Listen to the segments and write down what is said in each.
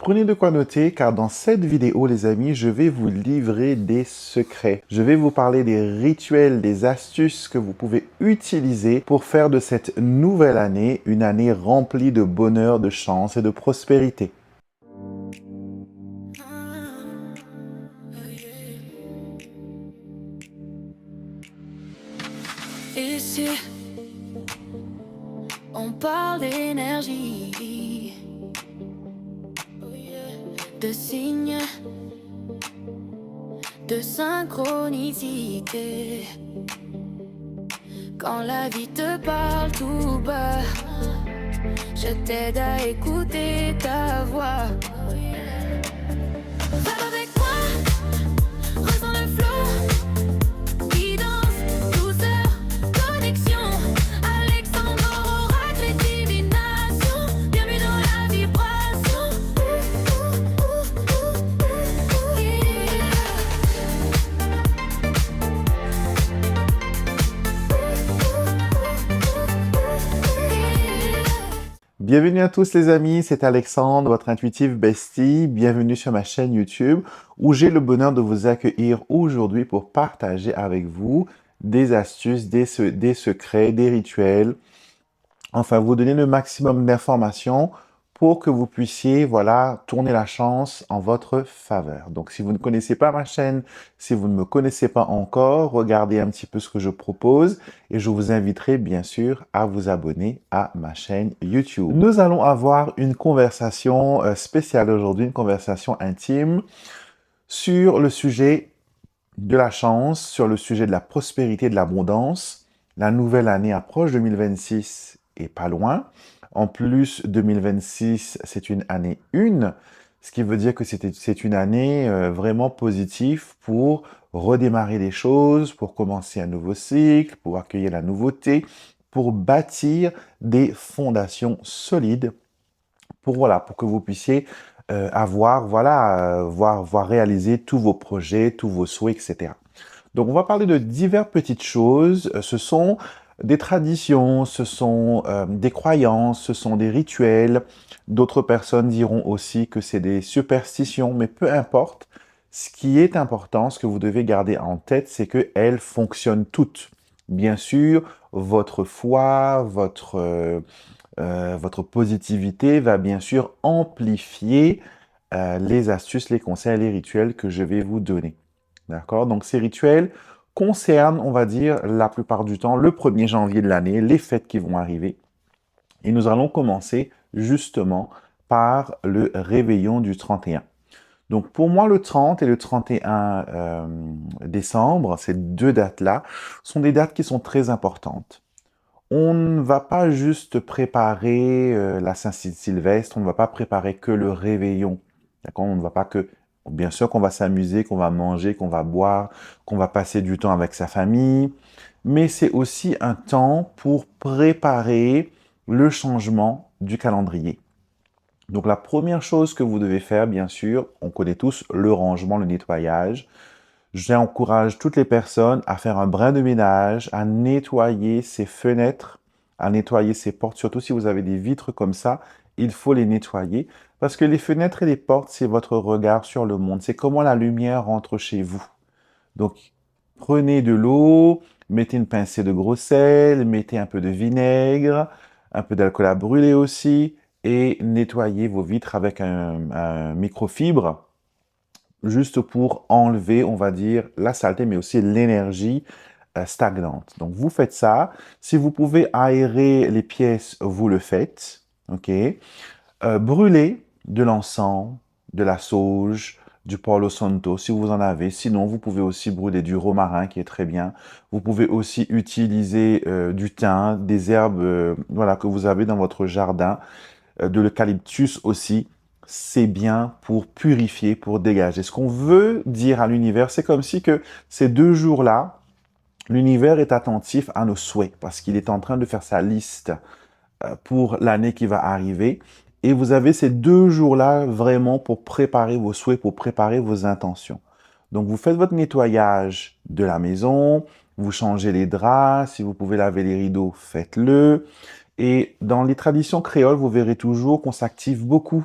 Prenez de quoi noter car dans cette vidéo, les amis, je vais vous livrer des secrets. Je vais vous parler des rituels, des astuces que vous pouvez utiliser pour faire de cette nouvelle année une année remplie de bonheur, de chance et de prospérité. Ici, on parle d'énergie, de signes, de synchronicité. Quand la vie te parle tout bas, je t'aide à écouter ta voix. Vibe avec moi, ressens le flow. Guidance, douceur, connexion. Alexandre, oracle et divination. Bienvenue dans la vibration. Bienvenue à tous les amis, c'est Alexandre, votre intuitive bestie. Bienvenue sur ma chaîne YouTube où j'ai le bonheur de vous accueillir aujourd'hui pour partager avec vous des astuces, des secrets, des rituels. Enfin, vous donner le maximum d'informations pour que vous puissiez, voilà, tourner la chance en votre faveur. Donc, si vous ne connaissez pas ma chaîne, si vous ne me connaissez pas encore, regardez un petit peu ce que je propose et je vous inviterai bien sûr à vous abonner à ma chaîne YouTube. Nous allons avoir une conversation spéciale aujourd'hui, une conversation intime sur le sujet de la chance, sur le sujet de la prospérité, de l'abondance. La nouvelle année approche, 2026 est pas loin. En plus, 2026, c'est une année 1, ce qui veut dire que c'est une année vraiment positive pour redémarrer les choses, pour commencer un nouveau cycle, pour accueillir la nouveauté, pour bâtir des fondations solides pour que vous puissiez voir réaliser tous vos projets, tous vos souhaits, etc. Donc, on va parler de diverses petites choses. Ce sont des traditions, ce sont des croyances, ce sont des rituels. D'autres personnes diront aussi que c'est des superstitions, mais peu importe. Ce qui est important, ce que vous devez garder en tête, c'est qu'elles fonctionnent toutes. Bien sûr, votre foi, votre positivité va bien sûr amplifier les astuces, les conseils, les rituels que je vais vous donner. D'accord? Donc, ces rituels concernent, on va dire, la plupart du temps, le 1er janvier de l'année, les fêtes qui vont arriver. Et nous allons commencer justement par le réveillon du 31. Donc, pour moi, le 30 et le 31 décembre, ces deux dates-là, sont des dates qui sont très importantes. On ne va pas juste préparer la Saint-Sylvestre, on ne va pas préparer que le réveillon. D'accord? On ne va pas que... Bien sûr qu'on va s'amuser, qu'on va manger, qu'on va boire, qu'on va passer du temps avec sa famille, mais c'est aussi un temps pour préparer le changement du calendrier. Donc la première chose que vous devez faire, bien sûr, on connaît tous le rangement, le nettoyage. J'encourage toutes les personnes à faire un brin de ménage, à nettoyer ses fenêtres, à nettoyer ses portes. Surtout si vous avez des vitres comme ça, il faut les nettoyer. Parce que les fenêtres et les portes, c'est votre regard sur le monde. C'est comment la lumière rentre chez vous. Donc, prenez de l'eau, mettez une pincée de gros sel, mettez un peu de vinaigre, un peu d'alcool à brûler aussi, et nettoyez vos vitres avec un microfibre juste pour enlever, on va dire, la saleté, mais aussi l'énergie stagnante. Donc, vous faites ça. Si vous pouvez aérer les pièces, vous le faites. OK? Brûlez de l'encens, de la sauge, du Palo Santo, si vous en avez. Sinon, vous pouvez aussi brûler du romarin, qui est très bien. Vous pouvez aussi utiliser du thym, des herbes voilà, que vous avez dans votre jardin, de l'eucalyptus aussi. C'est bien pour purifier, pour dégager. Ce qu'on veut dire à l'univers, c'est comme si que ces 2 jours-là, l'univers est attentif à nos souhaits parce qu'il est en train de faire sa liste pour l'année qui va arriver. Et vous avez ces 2 jours-là vraiment pour préparer vos souhaits, pour préparer vos intentions. Donc, vous faites votre nettoyage de la maison, vous changez les draps, si vous pouvez laver les rideaux, faites-le. Et dans les traditions créoles, vous verrez toujours qu'on s'active beaucoup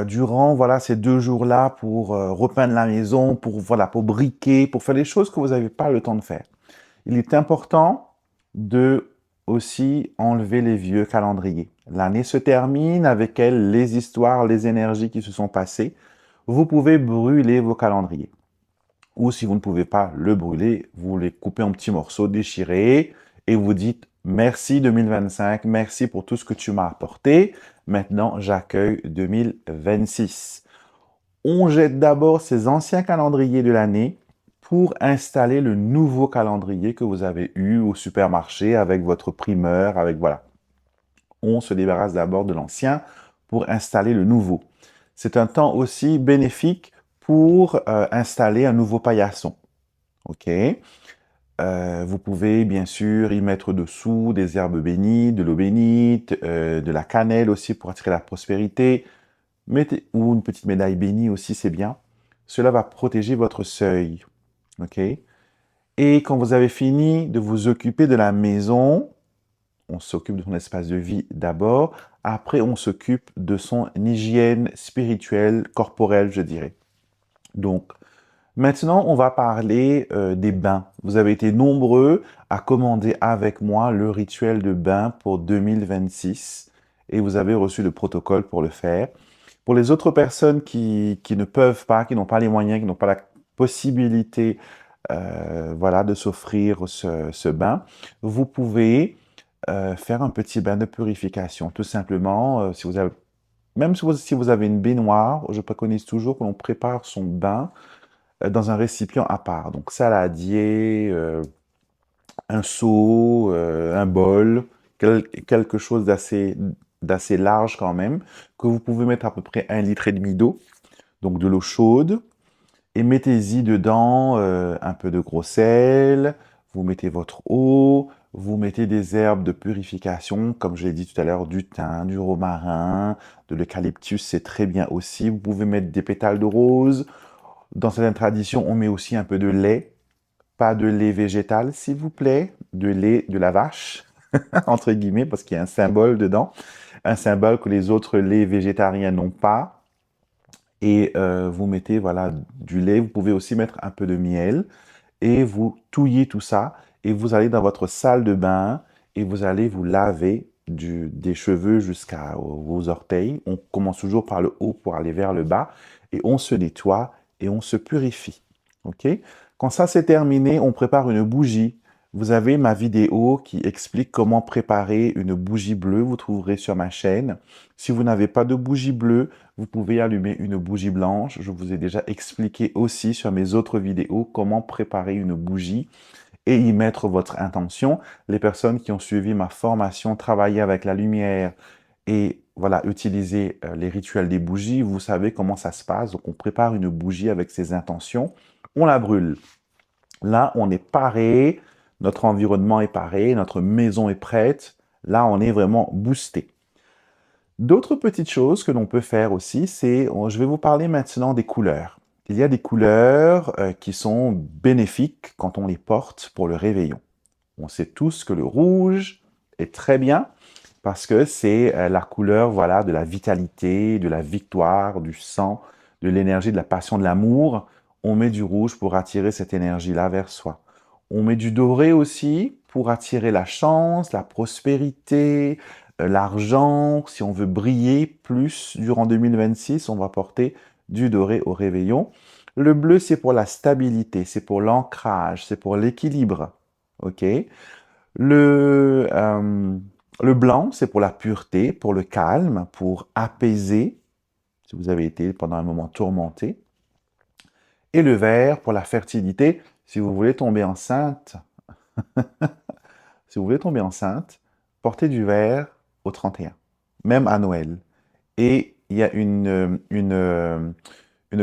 durant voilà, ces 2 jours-là pour repeindre la maison, voilà, pour briquer, pour faire des choses que vous n'avez pas le temps de faire. Il est important de aussi enlever les vieux calendriers. L'année se termine avec elle, les histoires, les énergies qui se sont passées. Vous pouvez brûler vos calendriers. Ou si vous ne pouvez pas le brûler, vous les coupez en petits morceaux, déchirés, et vous dites merci 2025, merci pour tout ce que tu m'as apporté. Maintenant, j'accueille 2026. On jette d'abord ces anciens calendriers de l'année pour installer le nouveau calendrier que vous avez eu au supermarché avec votre primeur, avec voilà. On se débarrasse d'abord de l'ancien pour installer le nouveau. C'est un temps aussi bénéfique pour installer un nouveau paillasson. OK? Vous pouvez bien sûr y mettre dessous des herbes bénies, de l'eau bénite, de la cannelle aussi pour attirer la prospérité. Ou une petite médaille bénie aussi, c'est bien. Cela va protéger votre seuil. OK? Et quand vous avez fini de vous occuper de la maison, on s'occupe de son espace de vie d'abord. Après, on s'occupe de son hygiène spirituelle, corporelle, je dirais. Donc, maintenant, on va parler des bains. Vous avez été nombreux à commander avec moi le rituel de bain pour 2026 et vous avez reçu le protocole pour le faire. Pour les autres personnes qui ne peuvent pas, qui n'ont pas les moyens, qui n'ont pas la possibilité voilà, de s'offrir ce bain, vous pouvez faire un petit bain de purification. Tout simplement, si vous avez, même si vous avez une baignoire, je préconise toujours que l'on prépare son bain dans un récipient à part. Donc saladier, un seau, un bol, quelque chose d'assez large quand même, que vous pouvez mettre à peu près 1,5 litre d'eau, donc de l'eau chaude, et mettez-y dedans un peu de gros sel, vous mettez votre eau, vous mettez des herbes de purification, comme je l'ai dit tout à l'heure, du thym, du romarin, de l'eucalyptus, c'est très bien aussi. Vous pouvez mettre des pétales de rose. Dans certaines traditions, on met aussi un peu de lait, pas de lait végétal, s'il vous plaît, de lait de la vache, entre guillemets, parce qu'il y a un symbole dedans, un symbole que les autres laits végétariens n'ont pas. Et vous mettez voilà du lait, vous pouvez aussi mettre un peu de miel et vous touillez tout ça et vous allez dans votre salle de bain et vous allez vous laver des cheveux jusqu'à vos orteils. On commence toujours par le haut pour aller vers le bas et on se nettoie et on se purifie. OK? Quand ça c'est terminé, on prépare une bougie. Vous avez ma vidéo qui explique comment préparer une bougie bleue. Vous trouverez sur ma chaîne. Si vous n'avez pas de bougie bleue, vous pouvez allumer une bougie blanche. Je vous ai déjà expliqué aussi sur mes autres vidéos comment préparer une bougie et y mettre votre intention. Les personnes qui ont suivi ma formation, travailler avec la lumière et voilà, utiliser les rituels des bougies, vous savez comment ça se passe. Donc, on prépare une bougie avec ses intentions, on la brûle. Là, on est paré, notre environnement est paré, notre maison est prête. Là, on est vraiment boosté. D'autres petites choses que l'on peut faire aussi, c'est, je vais vous parler maintenant des couleurs. Il y a des couleurs qui sont bénéfiques quand on les porte pour le réveillon. On sait tous que le rouge est très bien parce que c'est la couleur voilà, de la vitalité, de la victoire, du sang, de l'énergie, de la passion, de l'amour. On met du rouge pour attirer cette énergie-là vers soi. On met du doré aussi pour attirer la chance, la prospérité, l'argent. Si on veut briller plus durant 2026, on va porter du doré au réveillon. Le bleu, c'est pour la stabilité, c'est pour l'ancrage, c'est pour l'équilibre. OK? Le blanc, c'est pour la pureté, pour le calme, pour apaiser, si vous avez été pendant un moment tourmenté. Et le vert, pour la fertilité, si vous voulez tomber enceinte, si vous voulez tomber enceinte, portez du vert au 31, même à Noël. Et il y a une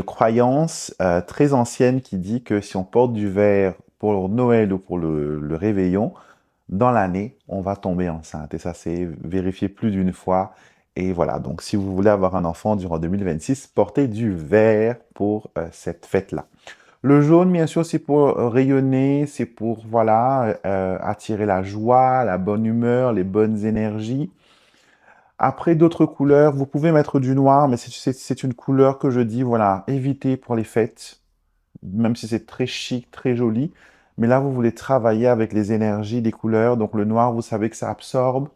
croyance très ancienne qui dit que si on porte du vert pour Noël ou pour le réveillon, dans l'année, on va tomber enceinte. Et ça, c'est vérifié plus d'une fois. Et voilà, donc si vous voulez avoir un enfant durant 2026, portez du vert pour cette fête-là. Le jaune, bien sûr, c'est pour rayonner, c'est pour, voilà, attirer la joie, la bonne humeur, les bonnes énergies. Après, d'autres couleurs, vous pouvez mettre du noir, mais c'est une couleur que je dis, voilà, évitez pour les fêtes, même si c'est très chic, très joli. Mais là, vous voulez travailler avec les énergies des couleurs. Donc le noir, vous savez que ça absorbe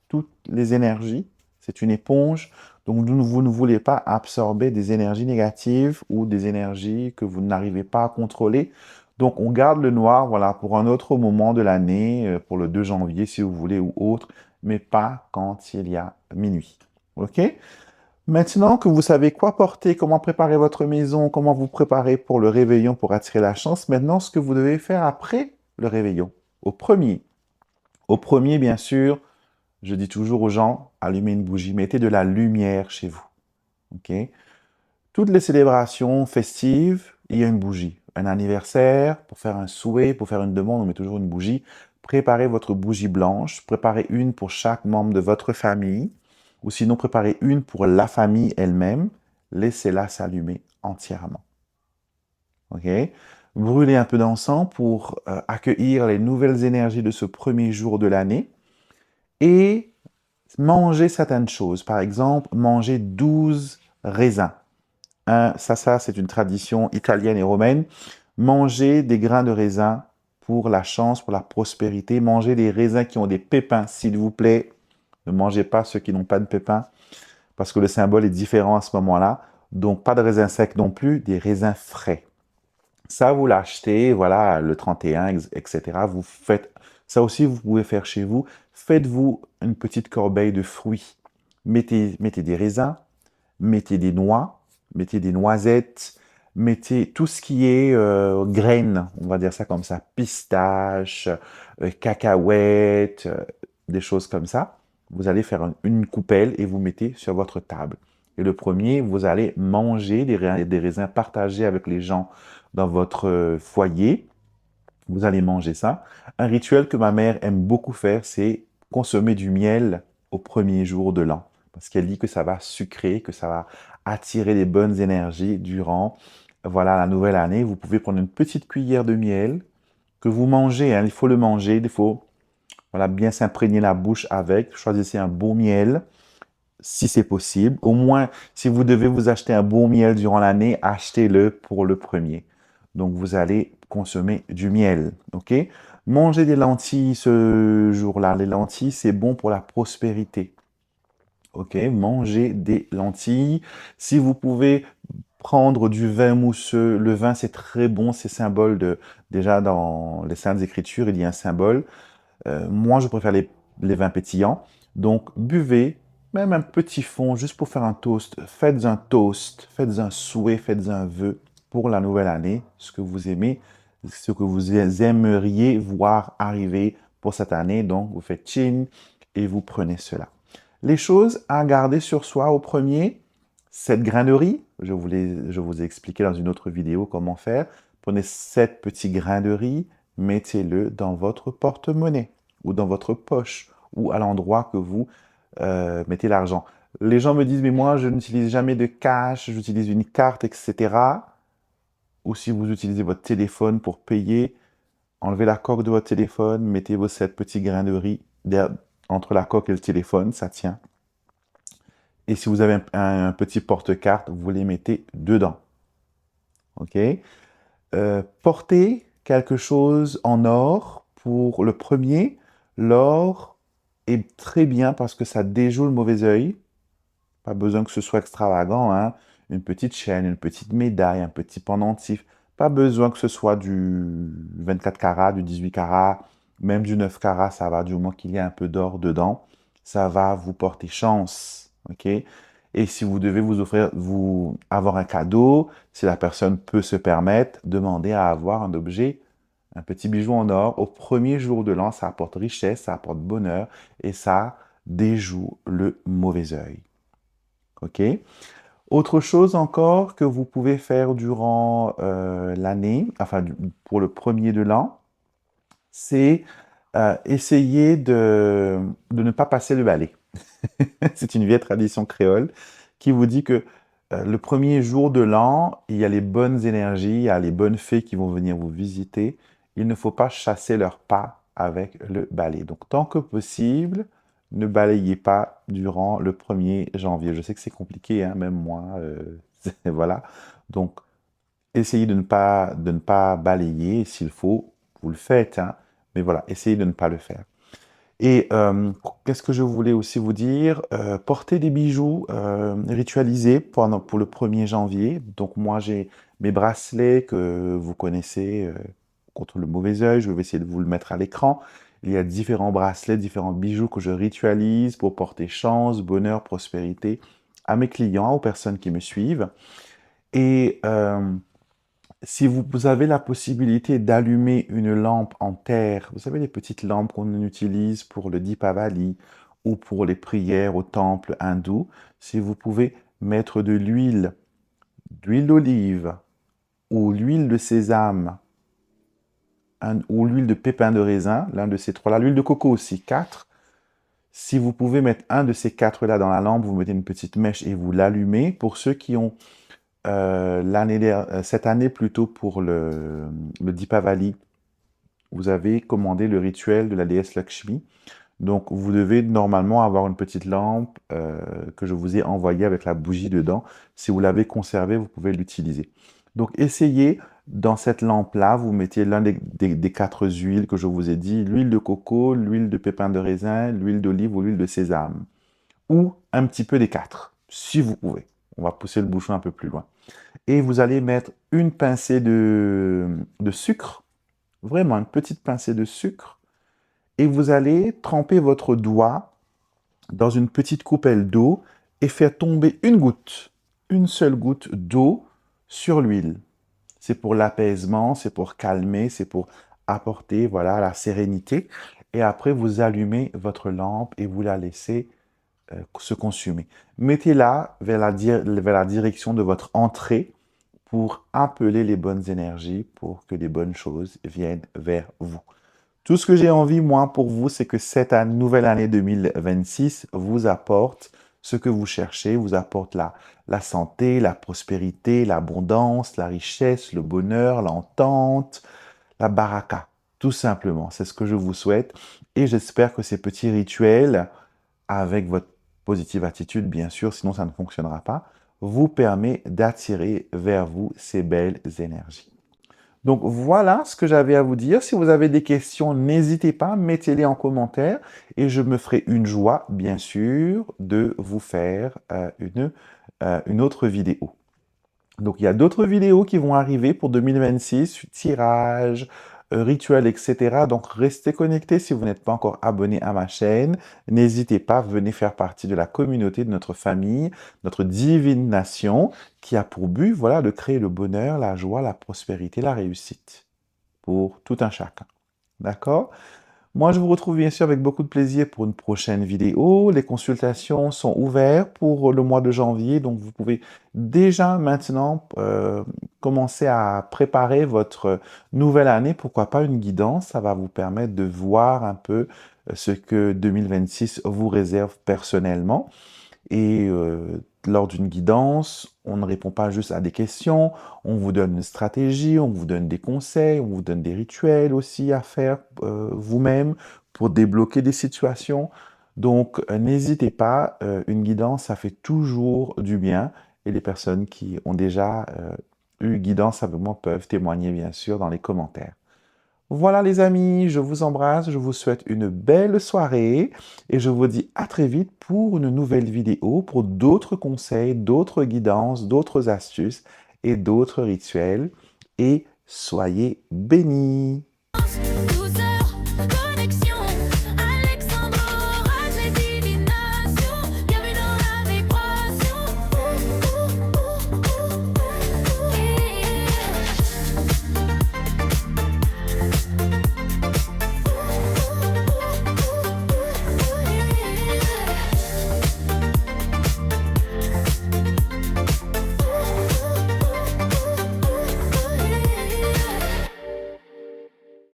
toutes les énergies. C'est une éponge. Donc vous ne voulez pas absorber des énergies négatives ou des énergies que vous n'arrivez pas à contrôler. Donc on garde le noir, voilà, pour un autre moment de l'année, pour le 2 janvier si vous voulez ou autre, mais pas quand il y a minuit. OK? Maintenant que vous savez quoi porter, comment préparer votre maison, comment vous préparer pour le réveillon pour attirer la chance, maintenant ce que vous devez faire après le réveillon. Au premier. Au premier, bien sûr, je dis toujours aux gens, allumez une bougie, mettez de la lumière chez vous. OK? Toutes les célébrations festives, il y a une bougie. Un anniversaire, pour faire un souhait, pour faire une demande, on met toujours une bougie. Préparez votre bougie blanche. Préparez une pour chaque membre de votre famille. Ou sinon, préparez une pour la famille elle-même. Laissez-la s'allumer entièrement. OK? Brûlez un peu d'encens pour accueillir les nouvelles énergies de ce premier jour de l'année. Et mangez certaines choses. Par exemple, mangez 12 raisins. Ça, c'est une tradition italienne et romaine. Mangez des grains de raisin pour la chance, pour la prospérité. Mangez des raisins qui ont des pépins, s'il vous plaît. Ne mangez pas ceux qui n'ont pas de pépins, parce que le symbole est différent à ce moment-là. Donc, pas de raisins secs non plus, des raisins frais. Ça, vous l'achetez, voilà, le 31, etc. Vous faites, ça aussi, vous pouvez faire chez vous. Faites-vous une petite corbeille de fruits. Mettez des raisins, mettez des noix, mettez des noisettes, mettez tout ce qui est graines, on va dire ça comme ça, pistaches, cacahuètes, des choses comme ça. Vous allez faire une coupelle et vous mettez sur votre table. Et le premier, vous allez manger des raisins partagés avec les gens dans votre foyer. Vous allez manger ça. Un rituel que ma mère aime beaucoup faire, c'est consommer du miel au premier jour de l'an. Parce qu'elle dit que ça va sucrer, que ça va attirer les bonnes énergies durant, voilà, la nouvelle année. Vous pouvez prendre une petite cuillère de miel que vous mangez, hein, il faut le manger, il faut, voilà, bien s'imprégner la bouche avec. Choisissez un beau miel, si c'est possible. Au moins, si vous devez vous acheter un beau miel durant l'année, achetez-le pour le premier. Donc, vous allez consommer du miel, ok? Mangez des lentilles ce jour-là. Les lentilles, c'est bon pour la prospérité. Ok, mangez des lentilles. Si vous pouvez prendre du vin mousseux, le vin c'est très bon, c'est symbole de, déjà dans les Saintes Écritures, il y a un symbole. Moi, je préfère les vins pétillants. Donc, buvez même un petit fond juste pour faire un toast. Faites un souhait, faites un vœu pour la nouvelle année, ce que vous aimez, ce que vous aimeriez voir arriver pour cette année. Donc, vous faites chin et vous prenez cela. Les choses à garder sur soi au premier, cette grain de riz. Je vous ai expliqué dans une autre vidéo comment faire. Prenez 7 petits grains de riz, mettez-le dans votre porte-monnaie ou dans votre poche ou à l'endroit que vous mettez l'argent. Les gens me disent, mais moi, je n'utilise jamais de cash, j'utilise une carte, etc. Ou si vous utilisez votre téléphone pour payer, enlevez la coque de votre téléphone, mettez vos 7 petits grains de riz entre la coque et le téléphone, ça tient. Et si vous avez un petit porte-carte, vous les mettez dedans. OK? Portez quelque chose en or pour le premier. L'or est très bien parce que ça déjoue le mauvais œil. Pas besoin que ce soit extravagant, hein? Une petite chaîne, une petite médaille, un petit pendentif. Pas besoin que ce soit du 24 carats, du 18 carats, même du 9 carats, ça va, du moment qu'il y a un peu d'or dedans. Ça va vous porter chance, ok? Et si vous devez avoir un cadeau, si la personne peut se permettre, demandez à avoir un objet, un petit bijou en or. Au premier jour de l'an, ça apporte richesse, ça apporte bonheur et ça déjoue le mauvais œil. Ok? Autre chose encore que vous pouvez faire durant l'année, enfin pour le premier de l'an, c'est essayer de ne pas passer le balai. C'est une vieille tradition créole qui vous dit que le premier jour de l'an, il y a les bonnes énergies, il y a les bonnes fées qui vont venir vous visiter. Il ne faut pas chasser leurs pas avec le balai. Donc, tant que possible, ne balayez pas durant le 1er janvier. Je sais que c'est compliqué, hein, même moi. Voilà. Donc, essayez de ne pas balayer. S'il faut, vous le faites, hein. Mais voilà, essayez de ne pas le faire. Et qu'est-ce que je voulais aussi vous dire? Portez des bijoux ritualisés pour le 1er janvier. Donc moi, j'ai mes bracelets que vous connaissez contre le mauvais œil. Je vais essayer de vous le mettre à l'écran. Il y a différents bracelets, différents bijoux que je ritualise pour porter chance, bonheur, prospérité à mes clients, aux personnes qui me suivent. Et si vous avez la possibilité d'allumer une lampe en terre, vous savez les petites lampes qu'on utilise pour le Deepavali ou pour les prières au temple hindou, si vous pouvez mettre de d'huile d'olive ou l'huile de sésame ou l'huile de pépin de raisin, l'un de ces trois-là, l'huile de coco aussi, 4. Si vous pouvez mettre un de ces 4-là dans la lampe, vous mettez une petite mèche et vous l'allumez. Pour ceux qui ont cette année plutôt pour le Deepavali, vous avez commandé le rituel de la déesse Lakshmi. Donc, vous devez normalement avoir une petite lampe que je vous ai envoyée avec la bougie dedans. Si vous l'avez conservée, vous pouvez l'utiliser. Donc, essayez, dans cette lampe-là, vous mettez l'un des 4 huiles que je vous ai dit, l'huile de coco, l'huile de pépin de raisin, l'huile d'olive ou l'huile de sésame. Ou un petit peu des 4, si vous pouvez. On va pousser le bouchon un peu plus loin. Et vous allez mettre une pincée de sucre, vraiment une petite pincée de sucre, et vous allez tremper votre doigt dans une petite coupelle d'eau et faire tomber une seule goutte d'eau sur l'huile. C'est pour l'apaisement, c'est pour calmer, c'est pour apporter voilà, la sérénité. Et après, vous allumez votre lampe et vous la laissez se consumer. Mettez-la vers la direction de votre entrée pour appeler les bonnes énergies, pour que les bonnes choses viennent vers vous. Tout ce que j'ai envie, moi, pour vous, c'est que cette nouvelle année 2026 vous apporte ce que vous cherchez, vous apporte la santé, la prospérité, l'abondance, la richesse, le bonheur, l'entente, la baraka, tout simplement. C'est ce que je vous souhaite et j'espère que ces petits rituels, avec votre positive attitude, bien sûr, sinon ça ne fonctionnera pas, vous permet d'attirer vers vous ces belles énergies. Donc voilà ce que j'avais à vous dire. Si vous avez des questions, n'hésitez pas, mettez-les en commentaire et je me ferai une joie, bien sûr, de vous faire une autre vidéo. Donc il y a d'autres vidéos qui vont arriver pour 2026, tirage, rituel, etc. Donc restez connectés si vous n'êtes pas encore abonné à ma chaîne. N'hésitez pas, venez faire partie de la communauté de notre famille, notre divine nation, qui a pour but, voilà, de créer le bonheur, la joie, la prospérité, la réussite pour tout un chacun. D'accord? Moi, je vous retrouve bien sûr avec beaucoup de plaisir pour une prochaine vidéo. Les consultations sont ouvertes pour le mois de janvier, donc vous pouvez déjà maintenant commencer à préparer votre nouvelle année. Pourquoi pas une guidance? Ça va vous permettre de voir un peu ce que 2026 vous réserve personnellement. Et lors d'une guidance, on ne répond pas juste à des questions, on vous donne une stratégie, on vous donne des conseils, on vous donne des rituels aussi à faire vous-même pour débloquer des situations. Donc, n'hésitez pas, une guidance, ça fait toujours du bien. Et les personnes qui ont déjà eu guidance avec moi peuvent témoigner, bien sûr, dans les commentaires. Voilà les amis, je vous embrasse, je vous souhaite une belle soirée et je vous dis à très vite pour une nouvelle vidéo, pour d'autres conseils, d'autres guidances, d'autres astuces et d'autres rituels. Et soyez bénis!